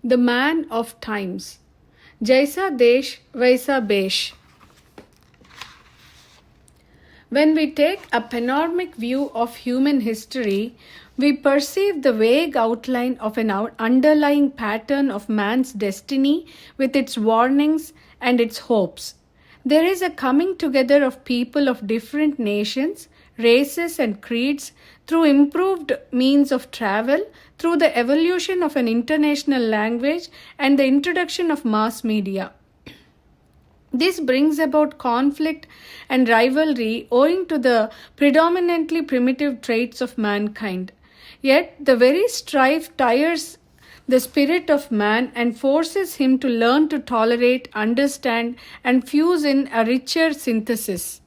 The man of times. Jaisa Desh, Vaisa Besh. When we take a panoramic view of human history, we perceive the vague outline of an underlying pattern of man's destiny with its warnings and its hopes. There is a coming together of people of different nations, races, and creeds through improved means of travel, through the evolution of an international language, and the introduction of mass media. This brings about conflict and rivalry owing to the predominantly primitive traits of mankind. Yet, the very strife tires the spirit of man and forces him to learn to tolerate, understand, and fuse in a richer synthesis.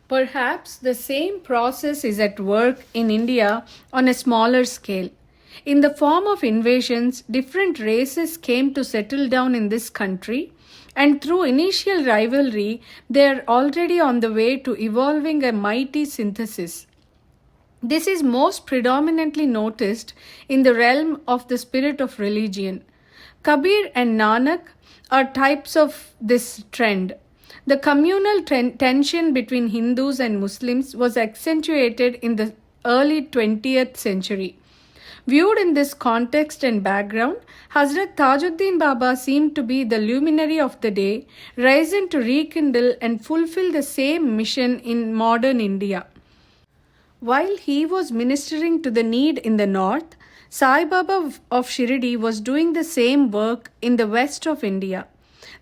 Perhaps the same process is at work in India on a smaller scale. In the form of invasions, different races came to settle down in this country, and through initial rivalry, they are already on the way to evolving a mighty synthesis. This is most predominantly noticed in the realm of the spirit of religion. Kabir and Nanak are types of this trend. The communal tension between Hindus and Muslims was accentuated in the early 20th century. Viewed in this context and background, Hazrat Tajudeen Baba seemed to be the luminary of the day, risen to rekindle and fulfill the same mission in modern India. While he was ministering to the need in the north, Sai Baba of Shirdi was doing the same work in the west of India.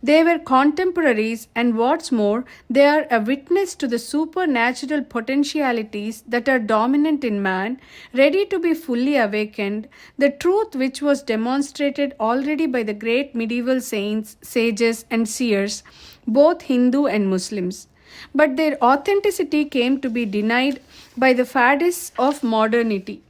They were contemporaries, and what's more, they are a witness to the supernatural potentialities that are dominant in man, ready to be fully awakened, the truth which was demonstrated already by the great medieval saints, sages, and seers, both Hindu and Muslims. But their authenticity came to be denied by the faddists of modernity.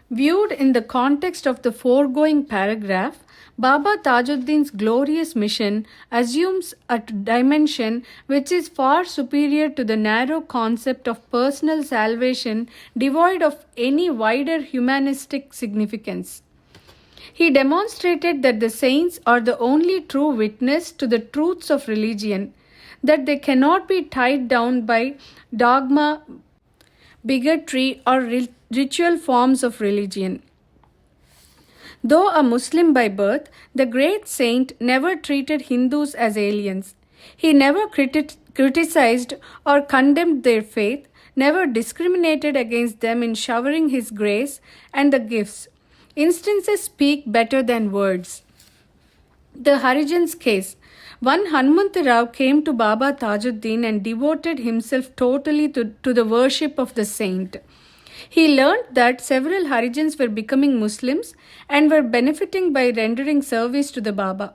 Viewed in the context of the foregoing paragraph, Baba Tajuddin's glorious mission assumes a dimension which is far superior to the narrow concept of personal salvation devoid of any wider humanistic significance. He demonstrated that the saints are the only true witness to the truths of religion, that they cannot be tied down by dogma, bigotry, or ritual forms of religion. Though a Muslim by birth, the great saint never treated Hindus as aliens. He never criticized or condemned their faith, never discriminated against them in showering his grace and the gifts. Instances speak better than words. The Harijan's case. One Hanumantarao came to Baba Tajuddin and devoted himself totally to the worship of the saint. He learned that several Harijans were becoming Muslims and were benefiting by rendering service to the Baba.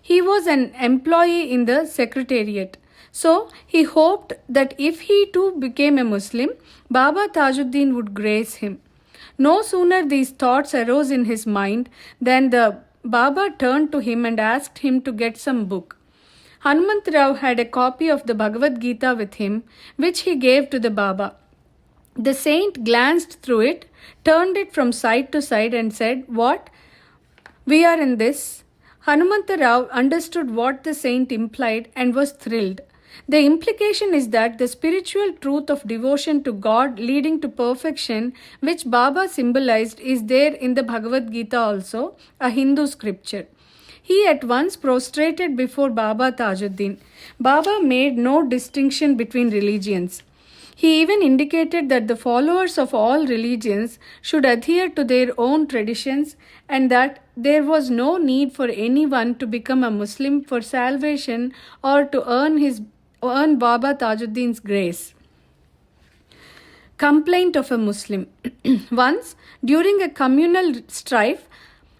He was an employee in the secretariat, so he hoped that if he too became a Muslim, Baba Tajuddin would grace him. No sooner these thoughts arose in his mind than the Baba turned to him and asked him to get some book. Hanumantarao had a copy of the Bhagavad Gita with him, which he gave to the Baba. The saint glanced through it, turned it from side to side, and said, "What? We are in this?" Hanumantarao understood what the saint implied and was thrilled. The implication is that the spiritual truth of devotion to God leading to perfection, which Baba symbolized, is there in the Bhagavad Gita also, a Hindu scripture. He at once prostrated before Baba Tajuddin. Baba made no distinction between religions. He even indicated that the followers of all religions should adhere to their own traditions and that there was no need for anyone to become a Muslim for salvation or to earn Baba Tajuddin's grace. Complaint of a Muslim. Once, during a communal strife,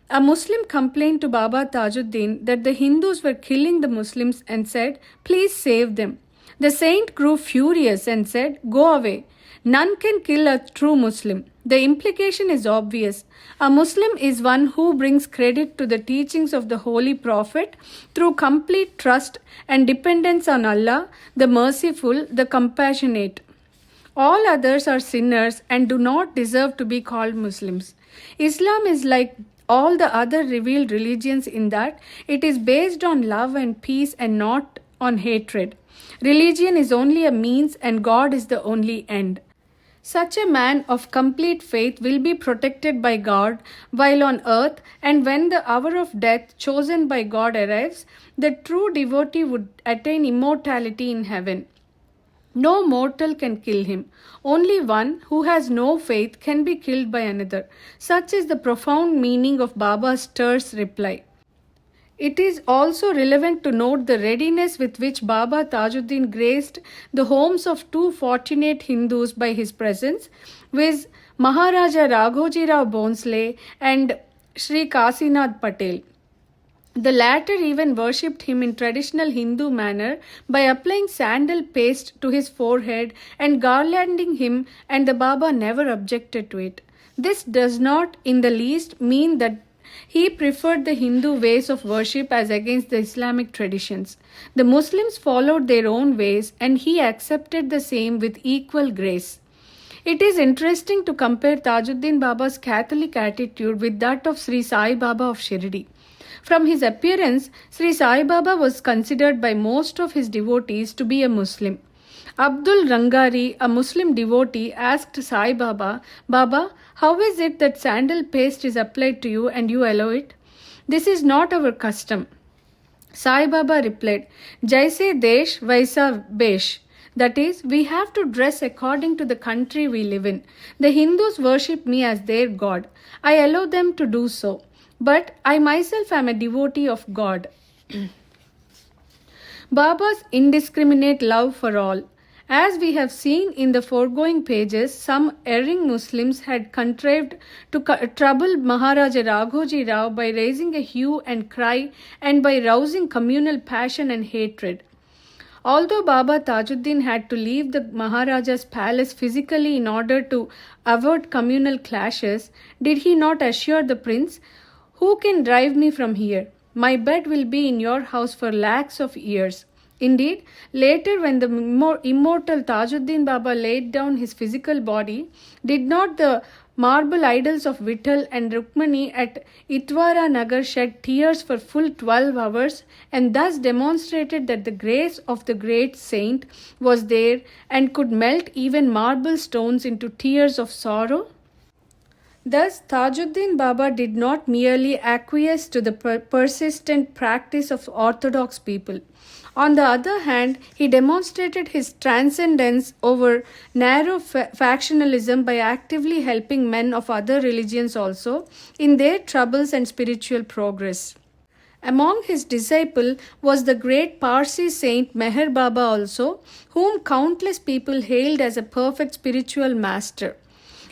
a Muslim complained to Baba Tajuddin that the Hindus were killing the Muslims and said, "Please save them." The saint grew furious and said, "Go away. None can kill a true Muslim." The implication is obvious. A Muslim is one who brings credit to the teachings of the Holy Prophet through complete trust and dependence on Allah, the merciful, the compassionate. All others are sinners and do not deserve to be called Muslims. Islam is like all the other revealed religions in that it is based on love and peace and not on hatred. Religion is only a means and God is the only end. Such a man of complete faith will be protected by God while on earth, and when the hour of death chosen by God arrives, the true devotee would attain immortality in heaven. No mortal can kill him. Only one who has no faith can be killed by another. Such is the profound meaning of Baba's terse reply. It is also relevant to note the readiness with which Baba Tajudeen graced the homes of two fortunate Hindus by his presence, viz. Maharaja Raghoji Rao Bhonsle and Sri Kasinath Patel. The latter even worshipped him in traditional Hindu manner by applying sandal paste to his forehead and garlanding him, and the Baba never objected to it. This does not in the least mean that he preferred the Hindu ways of worship as against the Islamic traditions. The Muslims followed their own ways and he accepted the same with equal grace. It is interesting to compare Tajudeen Baba's Catholic attitude with that of Sri Sai Baba of Shirdi. From his appearance, Sri Sai Baba was considered by most of his devotees to be a Muslim. Abdul Rangari, a Muslim devotee, asked Sai Baba, "Baba, how is it that sandal paste is applied to you and you allow it? This is not our custom." Sai Baba replied, "Jaise desh vaisa besh." That is, we have to dress according to the country we live in. The Hindus worship me as their God. I allow them to do so. But I myself am a devotee of God. Baba's indiscriminate love for all. As we have seen in the foregoing pages, some erring Muslims had contrived to trouble Maharaja Raghoji Rao by raising a hue and cry and by rousing communal passion and hatred. Although Baba Tajudeen had to leave the Maharaja's palace physically in order to avoid communal clashes, did he not assure the prince, "Who can drive me from here? My bed will be in your house for lakhs of years." Indeed, later when the immortal Tajudeen Baba laid down his physical body, did not the marble idols of Vittal and Rukmani at Itwara Nagar shed tears for full 12 hours and thus demonstrated that the grace of the great saint was there and could melt even marble stones into tears of sorrow? Thus, Tajudeen Baba did not merely acquiesce to the persistent practice of orthodox people. On the other hand, he demonstrated his transcendence over narrow factionalism by actively helping men of other religions also in their troubles and spiritual progress. Among his disciples was the great Parsi saint Meher Baba also, whom countless people hailed as a perfect spiritual master.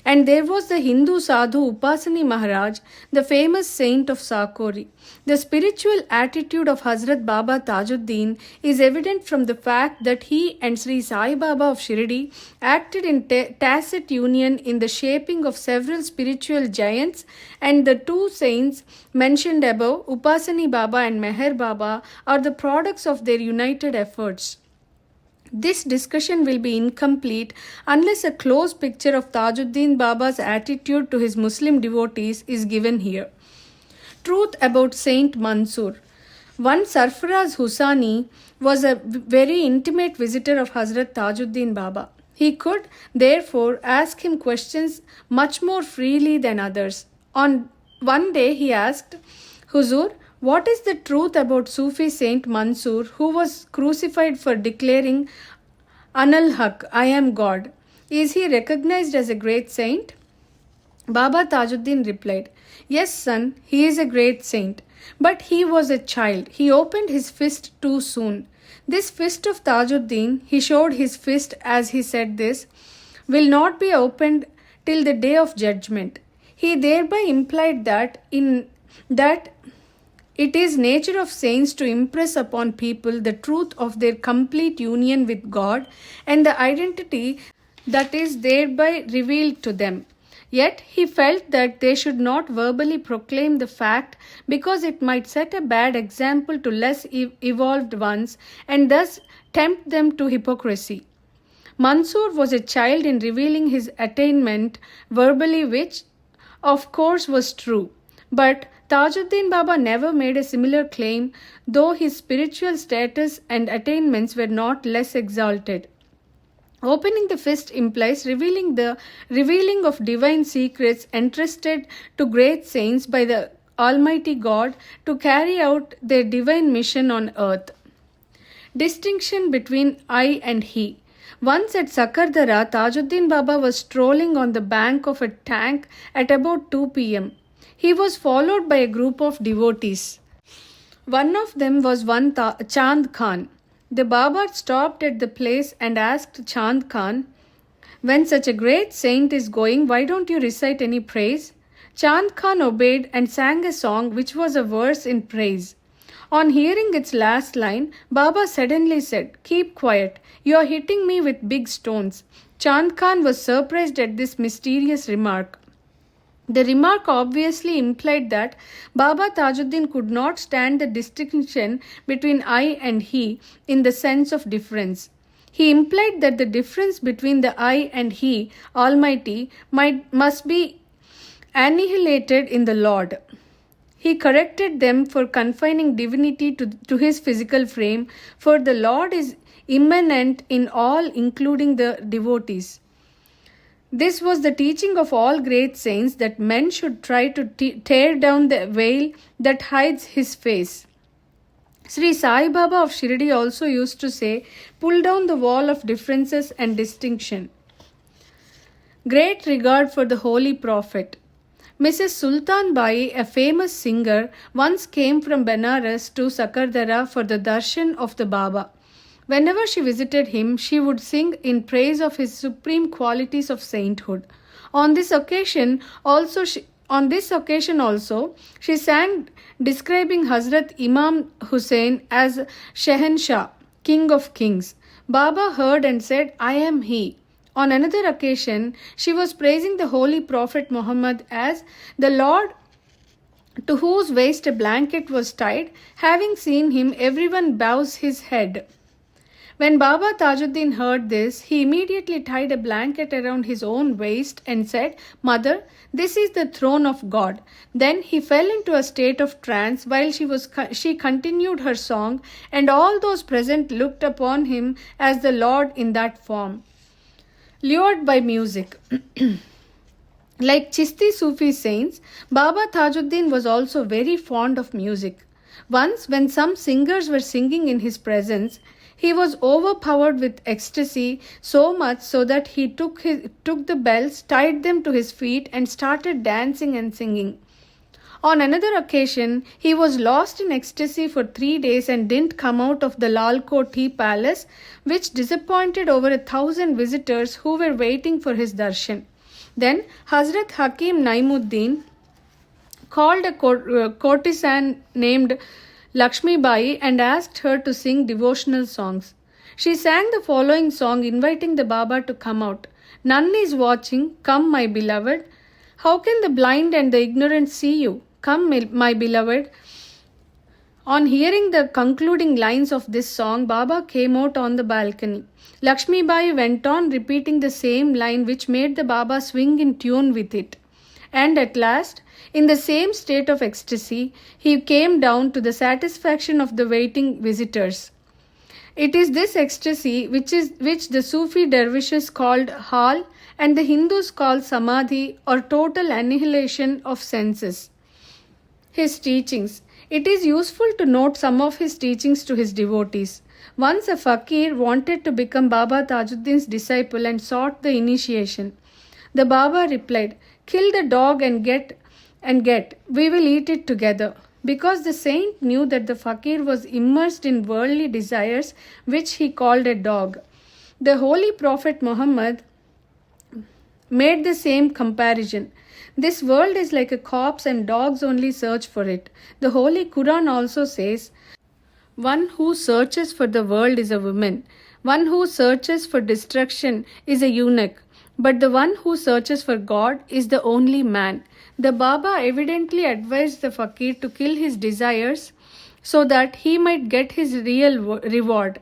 And there was the Hindu sadhu Upasani Maharaj, the famous saint of Sakori. The spiritual attitude of Hazrat Baba Tajudeen is evident from the fact that he and Sri Sai Baba of Shirdi acted in tacit union in the shaping of several spiritual giants, and the two saints mentioned above, Upasani Baba and Meher Baba, are the products of their united efforts. This discussion will be incomplete unless a close picture of Tajudeen Baba's attitude to his Muslim devotees is given here. Truth about Saint Mansoor. One Sarfaraz Husani was a very intimate visitor of Hazrat Tajudeen Baba. He could, therefore, ask him questions much more freely than others. On one day he asked, "Huzur, what is the truth about Sufi Saint Mansoor, who was crucified for declaring Anal Haq, I am God? Is he recognized as a great saint?" Baba Tajudeen replied, "Yes, son, he is a great saint. But he was a child. He opened his fist too soon." This fist of Tajudeen, he showed his fist as he said this, will not be opened till the day of judgment. He thereby implied that it is nature of saints to impress upon people the truth of their complete union with God and the identity that is thereby revealed to them. Yet he felt that they should not verbally proclaim the fact because it might set a bad example to less evolved ones and thus tempt them to hypocrisy. Mansoor was a child in revealing his attainment verbally, which of course was true. But Tajuddin Baba never made a similar claim, though his spiritual status and attainments were not less exalted. Opening the fist implies revealing of divine secrets entrusted to great saints by the Almighty God to carry out their divine mission on earth. Distinction between I and he. Once at Sakardara, Tajuddin Baba was strolling on the bank of a tank at about 2 p.m. He was followed by a group of devotees. One of them was Chand Khan. The Baba stopped at the place and asked Chand Khan, "When such a great saint is going, why don't you recite any praise?" Chand Khan obeyed and sang a song which was a verse in praise. On hearing its last line, Baba suddenly said, "Keep quiet, you are hitting me with big stones." Chand Khan was surprised at this mysterious remark. The remark obviously implied that Baba Tajuddin could not stand the distinction between I and he in the sense of difference. He implied that the difference between the I and he, Almighty, must be annihilated in the Lord. He corrected them for confining divinity to his physical frame, for the Lord is immanent in all, including the devotees. This was the teaching of all great saints, that men should try to tear down the veil that hides his face. Sri Sai Baba of Shirdi also used to say, "Pull down the wall of differences and distinction." Great regard for the Holy Prophet. Mrs. Sultan Bai, a famous singer, once came from Benares to Sakardara for the darshan of the Baba. Whenever she visited him, she would sing in praise of his supreme qualities of sainthood. On this occasion also, she sang describing Hazrat Imam Hussain as Shehenshah, King of Kings. Baba heard and said, "I am he." On another occasion, she was praising the Holy Prophet Muhammad as the Lord to whose waist a blanket was tied. Having seen him, everyone bows his head. When Baba Tajuddin heard this, he immediately tied a blanket around his own waist and said, "Mother, this is the throne of God." Then he fell into a state of trance while she continued her song, and all those present looked upon him as the Lord in that form. Lured by music. Like Chishti Sufi saints, Baba Tajuddin was also very fond of music. Once, when some singers were singing in his presence, he was overpowered with ecstasy, so much so that he took the bells, tied them to his feet, and started dancing and singing. On another occasion, he was lost in ecstasy for 3 days and didn't come out of the Lal Koti palace, which disappointed over 1,000 visitors who were waiting for his darshan. Then Hazrat Hakim Naimuddin called a courtesan named Lakshmi Bai and asked her to sing devotional songs. She sang the following song, inviting the Baba to come out. "None is watching, come my beloved. How can the blind and the ignorant see you? Come, my beloved." On hearing the concluding lines of this song, Baba came out on the balcony. Lakshmi Bai went on repeating the same line, which made the Baba swing in tune with it. And at last, in the same state of ecstasy, he came down to the satisfaction of the waiting visitors. It is this ecstasy which the Sufi dervishes called hal and the Hindus call samadhi, or total annihilation of senses. His teachings. It is useful to note some of his teachings to his devotees. Once a fakir wanted to become Baba Tajuddin's disciple and sought the initiation. The Baba replied, "Kill the dog and get. We will eat it together." Because the saint knew that the fakir was immersed in worldly desires, which he called a dog. The Holy Prophet Muhammad made the same comparison. This world is like a corpse and dogs only search for it. The Holy Quran also says, "One who searches for the world is a woman. One who searches for destruction is a eunuch. But the one who searches for God is the only man." The Baba evidently advised the fakir to kill his desires so that he might get his real reward.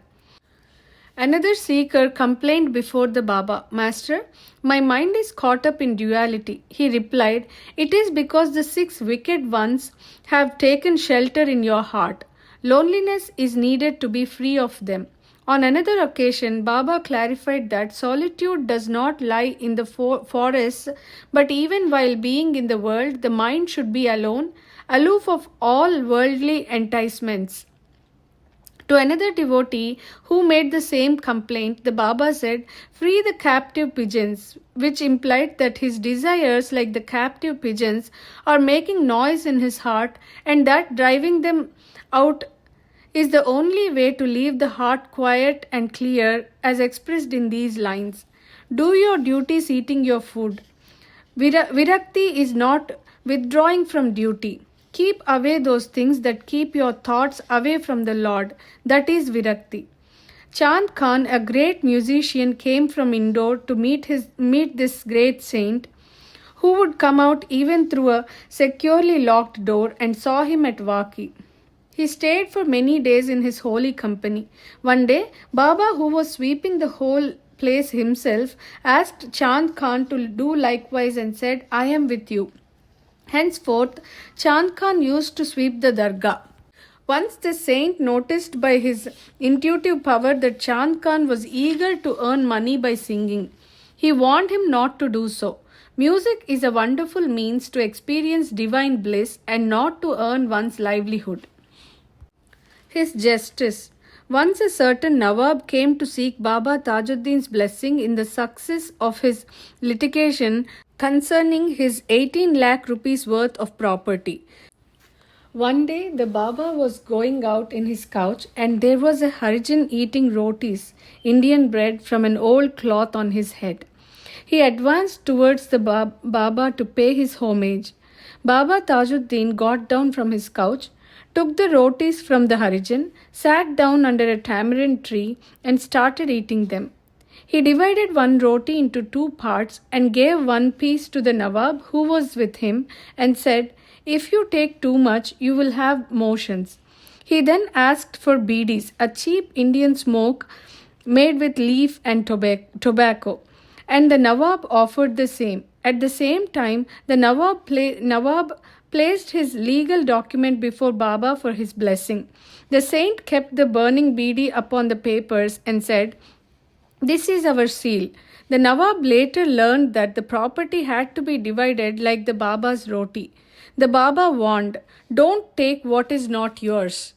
Another seeker complained before the Baba, Master, my mind is caught up in duality. He replied, it is because the six wicked ones have taken shelter in your heart. Loneliness is needed to be free of them. On another occasion, Baba clarified that solitude does not lie in the forests, but even while being in the world, the mind should be alone, aloof of all worldly enticements. To another devotee who made the same complaint, the Baba said, free the captive pigeons, which implied that his desires, like the captive pigeons, are making noise in his heart, and that driving them out is the only way to leave the heart quiet and clear, as expressed in these lines. Do your duties eating your food. Virakti is not withdrawing from duty. Keep away those things that keep your thoughts away from the Lord. That is Virakti. Chand Khan, a great musician, came from Indore to meet this great saint, who would come out even through a securely locked door, and saw him at Waki. He stayed for many days in his holy company. One day, Baba, who was sweeping the whole place himself, asked Chand Khan to do likewise and said, I am with you. Henceforth, Chand Khan used to sweep the dargah. Once the saint noticed by his intuitive power that Chand Khan was eager to earn money by singing. He warned him not to do so. Music is a wonderful means to experience divine bliss and not to earn one's livelihood. His justice. Once a certain Nawab came to seek Baba Tajudeen's blessing in the success of his litigation concerning his 18 lakh rupees worth of property. One day the Baba was going out in his couch, and there was a Harijan eating rotis, Indian bread, from an old cloth on his head. He advanced towards the Baba to pay his homage. Baba Tajudeen got down from his couch, took the rotis from the Harijan, sat down under a tamarind tree, and started eating them. He divided one roti into two parts and gave one piece to the Nawab who was with him, and said, if you take too much, you will have motions. He then asked for beedis, a cheap Indian smoke made with leaf and tobacco, and the Nawab offered the same. At the same time, the Nawab placed his legal document before Baba for his blessing. The saint kept the burning beedi upon the papers and said, this is our seal. The Nawab later learned that the property had to be divided like the Baba's roti. The Baba warned, don't take what is not yours.